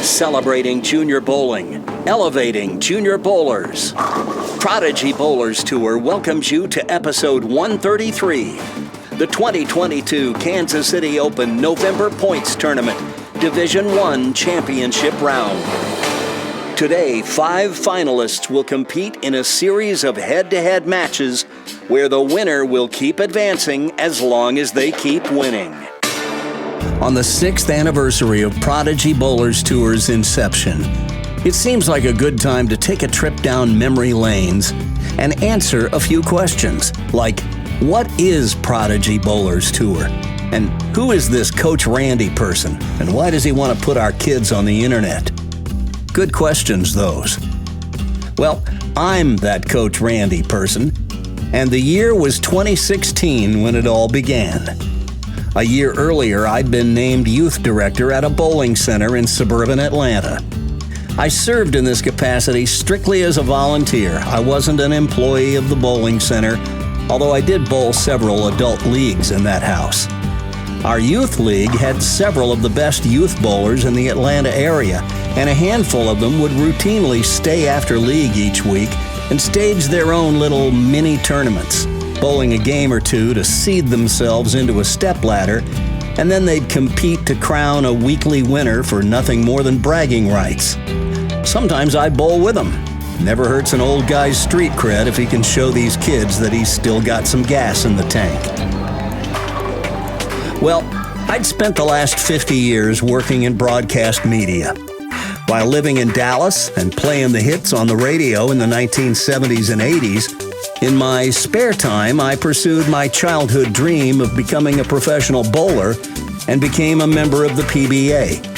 Celebrating junior bowling, elevating junior bowlers. Prodigy Bowlers Tour welcomes you to episode 133, the 2022 Kansas City Open November Points Tournament, Division I Championship Round. Today, 5 finalists will compete in a series of head-to-head matches where the winner will keep advancing as long as they keep winning. On the 6th anniversary of Prodigy Bowlers Tour's inception, it seems like a good time to take a trip down memory lanes and answer a few questions, like, what is Prodigy Bowlers Tour? And who is this Coach Randy person? And why does he want to put our kids on the internet? Good questions, those. Well, I'm that Coach Randy person, and the year was 2016 when it all began. A year earlier, I'd been named youth director at a bowling center in suburban Atlanta. I served in this capacity strictly as a volunteer. I wasn't an employee of the bowling center, although I did bowl several adult leagues in that house. Our youth league had several of the best youth bowlers in the Atlanta area, and a handful of them would routinely stay after league each week and stage their own little mini tournaments, bowling a game or two to seed themselves into a stepladder, and then they'd compete to crown a weekly winner for nothing more than bragging rights. Sometimes I'd bowl with them. Never hurts an old guy's street cred if he can show these kids that he's still got some gas in the tank. Well, I'd spent the last 50 years working in broadcast media. While living in Dallas and playing the hits on the radio in the 1970s and 80s, in my spare time, I pursued my childhood dream of becoming a professional bowler and became a member of the PBA.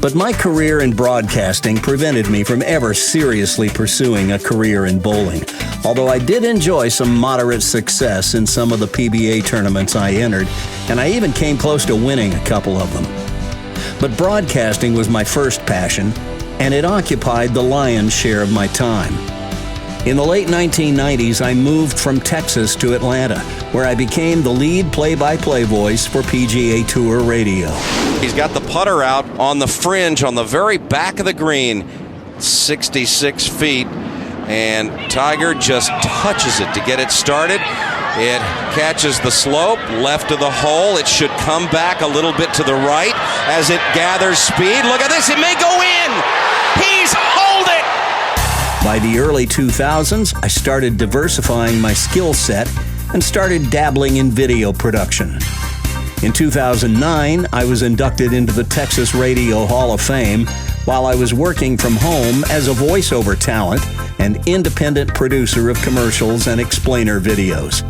But my career in broadcasting prevented me from ever seriously pursuing a career in bowling, although I did enjoy some moderate success in some of the PBA tournaments I entered, and I even came close to winning a couple of them. But broadcasting was my first passion, and it occupied the lion's share of my time. In the late 1990s, I moved from Texas to Atlanta, where I became the lead play-by-play voice for PGA Tour Radio. He's got the putter out on the fringe on the very back of the green, 66 feet, and Tiger just touches it to get it started. It catches the slope left of the hole. It should come back a little bit to the right as it gathers speed. Look at this, it may go in. He's holed it. By the early 2000s, I started diversifying my skill set and started dabbling in video production. In 2009, I was inducted into the Texas Radio Hall of Fame while I was working from home as a voiceover talent and independent producer of commercials and explainer videos.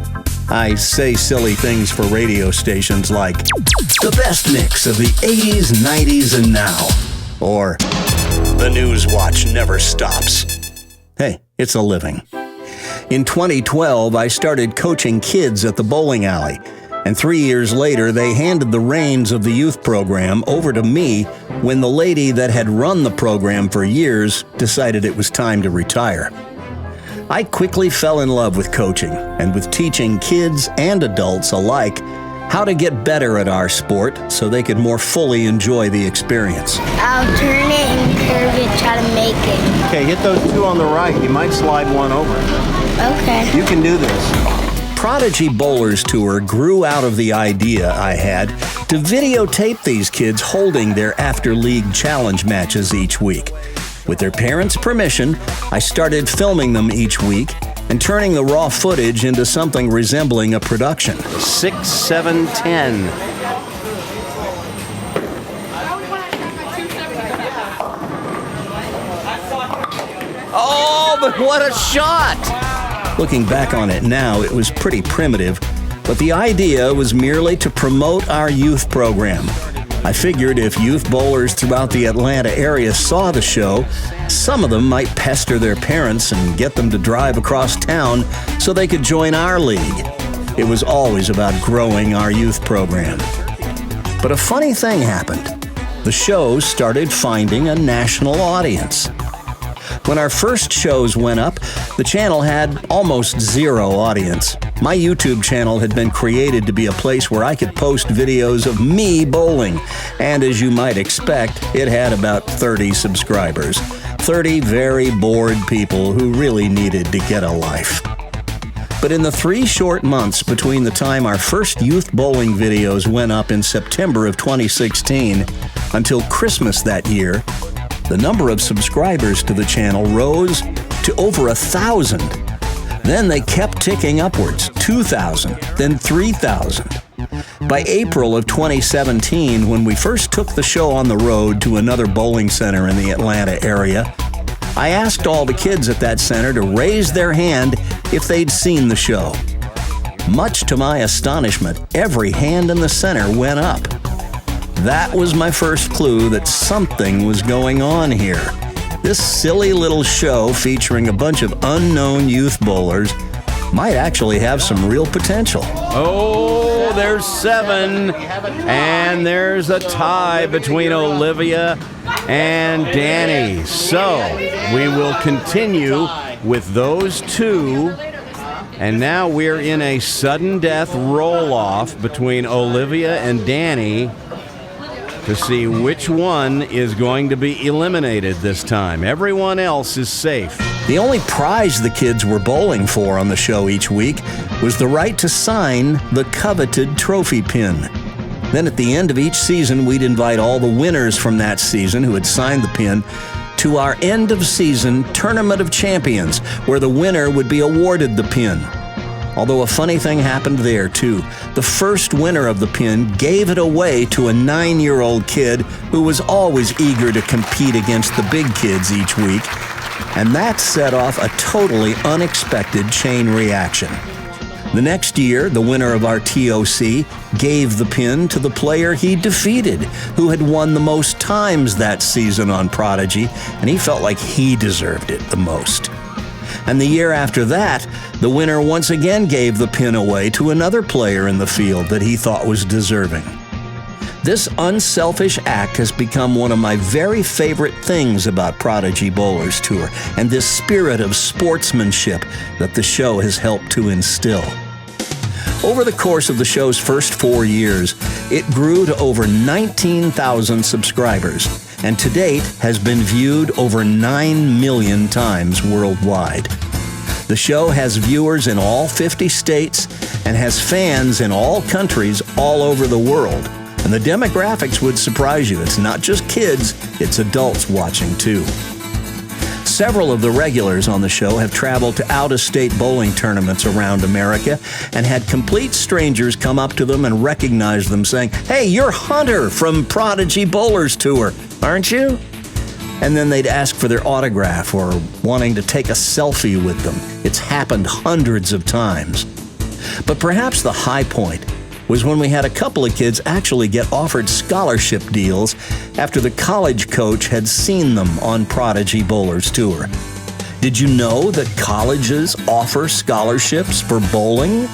I say silly things for radio stations like, the best mix of the 80s, 90s, and now. Or, the news watch never stops. Hey, it's a living. In 2012, I started coaching kids at the bowling alley, and 3 years later, they handed the reins of the youth program over to me when the lady that had run the program for years decided it was time to retire. I quickly fell in love with coaching and with teaching kids and adults alike how to get better at our sport so they could more fully enjoy the experience. I'll turn it and curve it, try to make it. Okay, hit those 2 on the right. You might slide one over. Okay. You can do this. Prodigy Bowlers Tour grew out of the idea I had to videotape these kids holding their after-league challenge matches each week. With their parents' permission, I started filming them each week and turning the raw footage into something resembling a production. 6, 7, 10. Oh, but what a shot! Looking back on it now, it was pretty primitive, but the idea was merely to promote our youth program. I figured if youth bowlers throughout the Atlanta area saw the show, some of them might pester their parents and get them to drive across town so they could join our league. It was always about growing our youth program. But a funny thing happened. The show started finding a national audience. When our first shows went up, the channel had almost zero audience. My YouTube channel had been created to be a place where I could post videos of me bowling, and as you might expect, it had about 30 subscribers. 30 very bored people who really needed to get a life. But in the 3 short months between the time our first youth bowling videos went up in September of 2016 until Christmas that year, the number of subscribers to the channel rose to over 1,000. Then they kept ticking upwards, 2,000, then 3,000. By April of 2017, when we first took the show on the road to another bowling center in the Atlanta area, I asked all the kids at that center to raise their hand if they'd seen the show. Much to my astonishment, every hand in the center went up. That was my first clue that something was going on here. This silly little show featuring a bunch of unknown youth bowlers might actually have some real potential. Oh, there's 7. And there's a tie between Olivia and Danny. So we will continue with those 2. And now we're in a sudden death roll-off between Olivia and Danny to see which one is going to be eliminated this time. Everyone else is safe. The only prize the kids were bowling for on the show each week was the right to sign the coveted trophy pin. Then at the end of each season, we'd invite all the winners from that season who had signed the pin to our end-of-season Tournament of Champions, where the winner would be awarded the pin. Although a funny thing happened there, too. The first winner of the pin gave it away to a 9-year-old kid who was always eager to compete against the big kids each week, and that set off a totally unexpected chain reaction. The next year, the winner of our TOC gave the pin to the player he defeated, who had won the most times that season on Prodigy, and he felt like he deserved it the most. And the year after that, the winner once again gave the pin away to another player in the field that he thought was deserving. This unselfish act has become one of my very favorite things about Prodigy Bowlers Tour, and this spirit of sportsmanship that the show has helped to instill. Over the course of the show's first 4 years, it grew to over 19,000 subscribers, and to date has been viewed over 9 million times worldwide. The show has viewers in all 50 states and has fans in all countries all over the world. And the demographics would surprise you. It's not just kids, it's adults watching too. Several of the regulars on the show have traveled to out-of-state bowling tournaments around America and had complete strangers come up to them and recognize them, saying, "Hey, you're Hunter from Prodigy Bowlers Tour, aren't you?" And then they'd ask for their autograph or wanting to take a selfie with them. It's happened hundreds of times. But perhaps the high point was when we had a couple of kids actually get offered scholarship deals after the college coach had seen them on Prodigy Bowlers Tour. Did you know that colleges offer scholarships for bowling?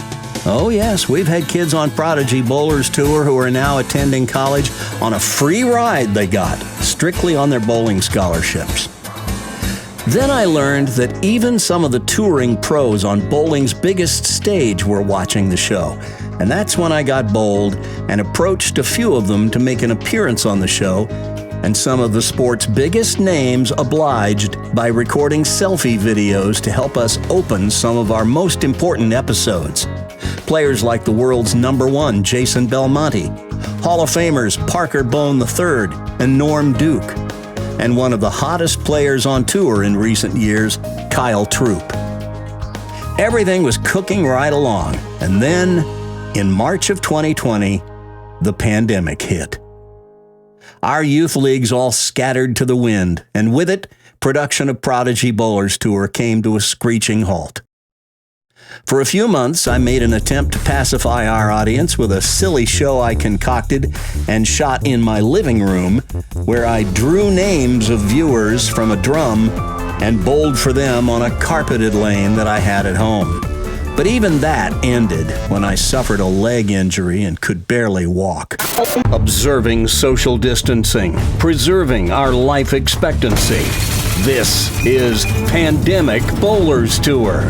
Oh yes, we've had kids on Prodigy Bowlers Tour who are now attending college on a free ride they got, strictly on their bowling scholarships. Then I learned that even some of the touring pros on bowling's biggest stage were watching the show. And that's when I got bold and approached a few of them to make an appearance on the show, and some of the sport's biggest names obliged by recording selfie videos to help us open some of our most important episodes. Players like the world's #1 Jason Belmonte, Hall of Famers Parker Bone III and Norm Duke, and one of the hottest players on tour in recent years, Kyle Troop. Everything was cooking right along, and then, in March of 2020, the pandemic hit. Our youth leagues all scattered to the wind, and with it, production of Prodigy Bowlers Tour came to a screeching halt. For a few months, I made an attempt to pacify our audience with a silly show I concocted and shot in my living room, where I drew names of viewers from a drum and bowled for them on a carpeted lane that I had at home. But even that ended when I suffered a leg injury and could barely walk. Observing social distancing, preserving our life expectancy. This is Pandemic Bowlers Tour.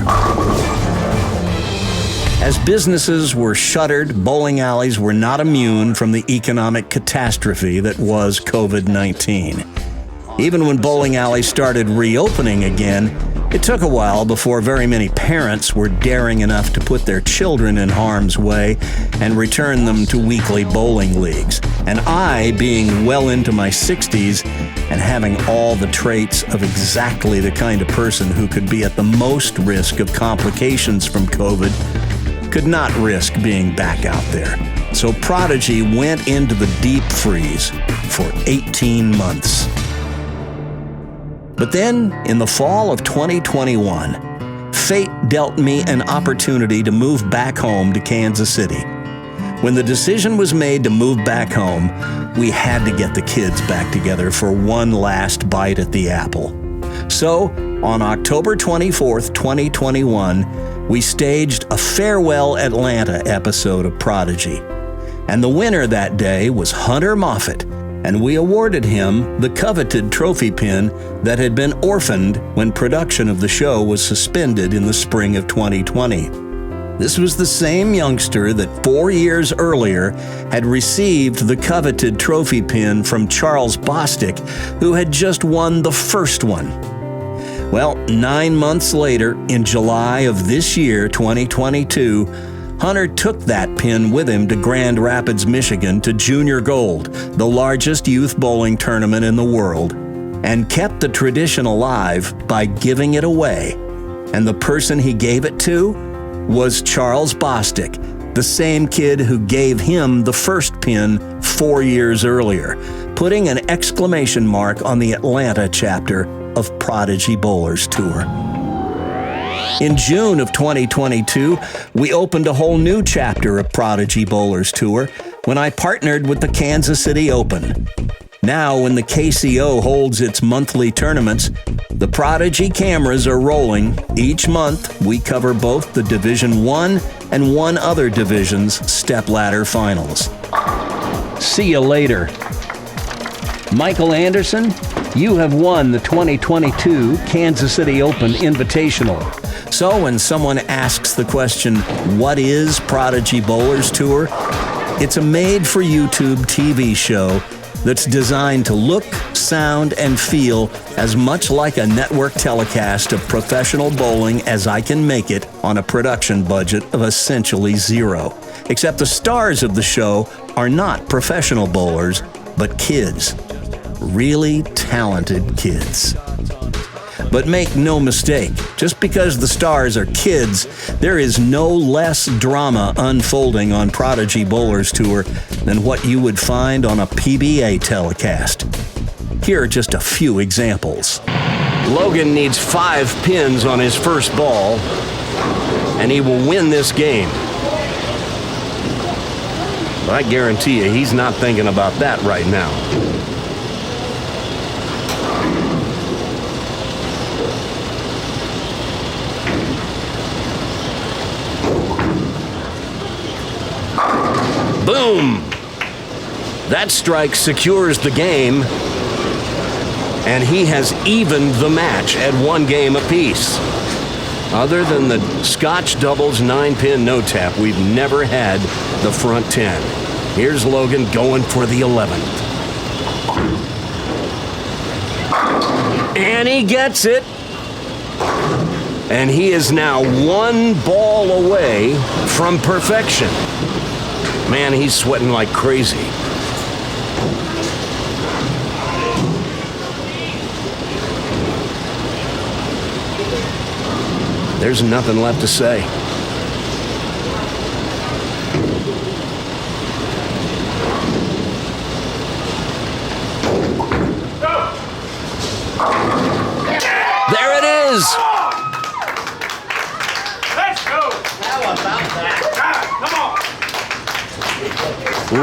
As businesses were shuttered, bowling alleys were not immune from the economic catastrophe that was COVID-19. Even when bowling alleys started reopening again, it took a while before very many parents were daring enough to put their children in harm's way and return them to weekly bowling leagues. And I, being well into my 60s and having all the traits of exactly the kind of person who could be at the most risk of complications from COVID, could not risk being back out there. So Prodigy went into the deep freeze for 18 months. But then, in the fall of 2021, fate dealt me an opportunity to move back home to Kansas City. When the decision was made to move back home, we had to get the kids back together for one last bite at the apple. So, on October 24th, 2021, we staged a Farewell Atlanta episode of Prodigy. And the winner that day was Hunter Moffett, and we awarded him the coveted trophy pin that had been orphaned when production of the show was suspended in the spring of 2020. This was the same youngster that 4 years earlier had received the coveted trophy pin from Charles Bostic, who had just won the first one. Well, 9 months later, in July of this year, 2022, Hunter took that pin with him to Grand Rapids, Michigan to Junior Gold, the largest youth bowling tournament in the world, and kept the tradition alive by giving it away. And the person he gave it to was Charles Bostic, the same kid who gave him the first pin 4 years earlier, putting an exclamation mark on the Atlanta chapter of Prodigy Bowlers Tour. In June of 2022, we opened a whole new chapter of Prodigy Bowlers Tour when I partnered with the Kansas City Open. Now, when the KCO holds its monthly tournaments, the Prodigy cameras are rolling. Each month, we cover both the Division I and one other division's stepladder finals. See you later. Michael Anderson, you have won the 2022 Kansas City Open Invitational. So when someone asks the question, what is Prodigy Bowlers Tour? It's a made-for-YouTube TV show that's designed to look, sound, and feel as much like a network telecast of professional bowling as I can make it on a production budget of essentially zero. Except the stars of the show are not professional bowlers, but kids. Really talented kids. But make no mistake, just because the stars are kids, there is no less drama unfolding on Prodigy Bowlers Tour than what you would find on a PBA telecast. Here are just a few examples. Logan needs 5 pins on his first ball, and he will win this game. But I guarantee you, he's not thinking about that right now. Boom! That strike secures the game, and he has evened the match at 1 game apiece. Other than the Scotch doubles 9-pin no-tap, we've never had the front 10. Here's Logan going for the 11th. And he gets it. And he is now 1 ball away from perfection. Man, he's sweating like crazy. There's nothing left to say. There it is! Let's go! How about that? Come on!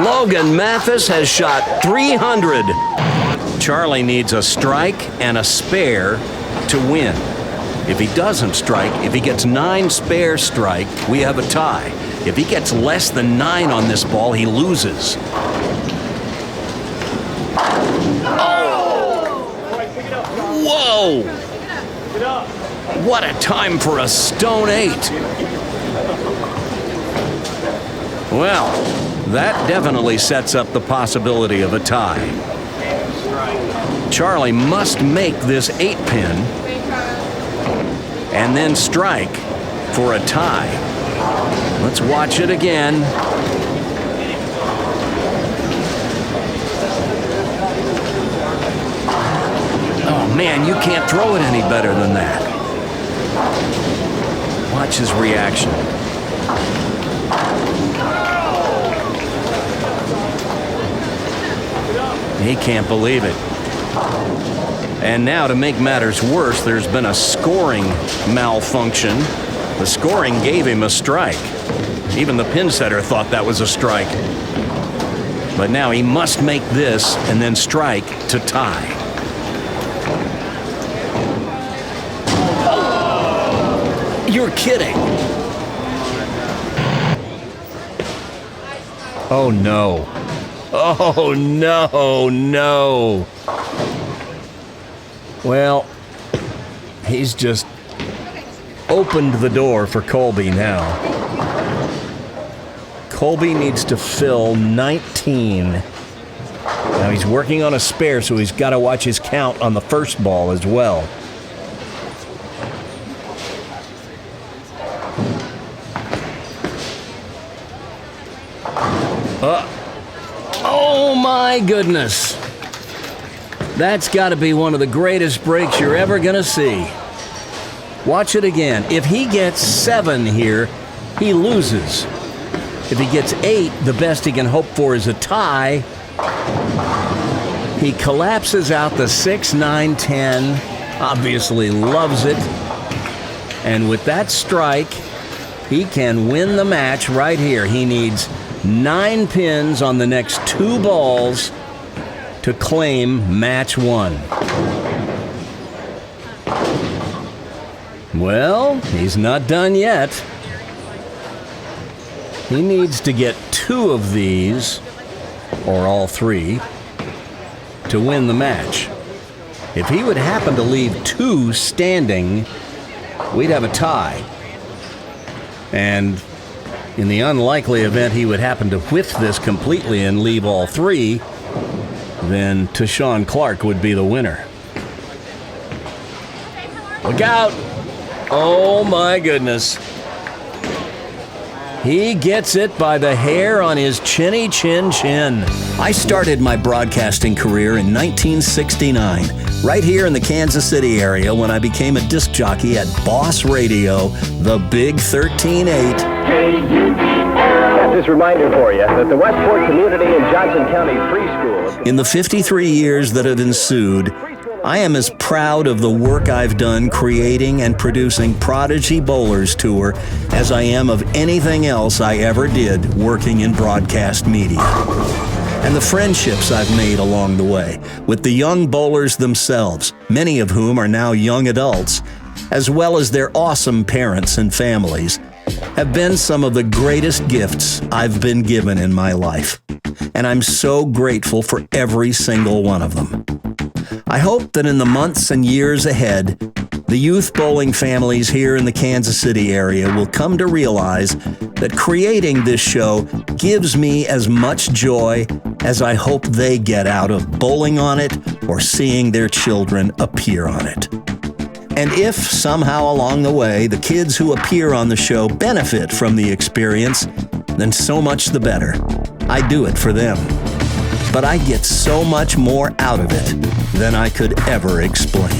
Logan Mathis has shot 300. Charlie needs a strike and a spare to win. If he doesn't strike, if he gets 9 spare strike, we have a tie. If he gets less than 9 on this ball, he loses. Whoa! What a time for a stone 8. Well, that definitely sets up the possibility of a tie. Charlie must make this 8-pin and then strike for a tie. Let's watch it again. Oh man, you can't throw it any better than that. Watch his reaction. He can't believe it. And now, to make matters worse, there's been a scoring malfunction. The scoring gave him a strike. Even the pin setter thought that was a strike. But now he must make this and then strike to tie. Oh, you're kidding. Oh no. Oh no, no. Well, he's just opened the door for Colby now. Colby needs to fill 19. Now he's working on a spare, so he's got to watch his count on the first ball as well. Oh my goodness. That's got to be one of the greatest breaks you're ever going to see. Watch it again. If he gets 7 here, he loses. If he gets 8, the best he can hope for is a tie. He collapses out the 6, 9, 10. Obviously loves it. And with that strike, he can win the match right here. He needs 9 pins on the next 2 balls to claim match 1. Well, he's not done yet. He needs to get 2 of these, or all 3, to win the match. If he would happen to leave 2 standing, we'd have a tie. And in the unlikely event he would happen to whiff this completely and leave all 3, then Tashawn Clark would be the winner. Look out! Oh my goodness. He gets it by the hair on his chinny chin chin. I started my broadcasting career in 1969, right here in the Kansas City area when I became a disc jockey at Boss Radio, the Big 13-8. Got this reminder for you that the Westport Community and Johnson County Free School. In the 53 years that have ensued, I am as proud of the work I've done creating and producing Prodigy Bowlers Tour as I am of anything else I ever did working in broadcast media. And the friendships I've made along the way with the young bowlers themselves, many of whom are now young adults, as well as their awesome parents and families, have been some of the greatest gifts I've been given in my life. And I'm so grateful for every single one of them. I hope that in the months and years ahead, the youth bowling families here in the Kansas City area will come to realize that creating this show gives me as much joy as I hope they get out of bowling on it or seeing their children appear on it. And if somehow along the way the kids who appear on the show benefit from the experience, then so much the better. I do it for them. But I get so much more out of it than I could ever explain.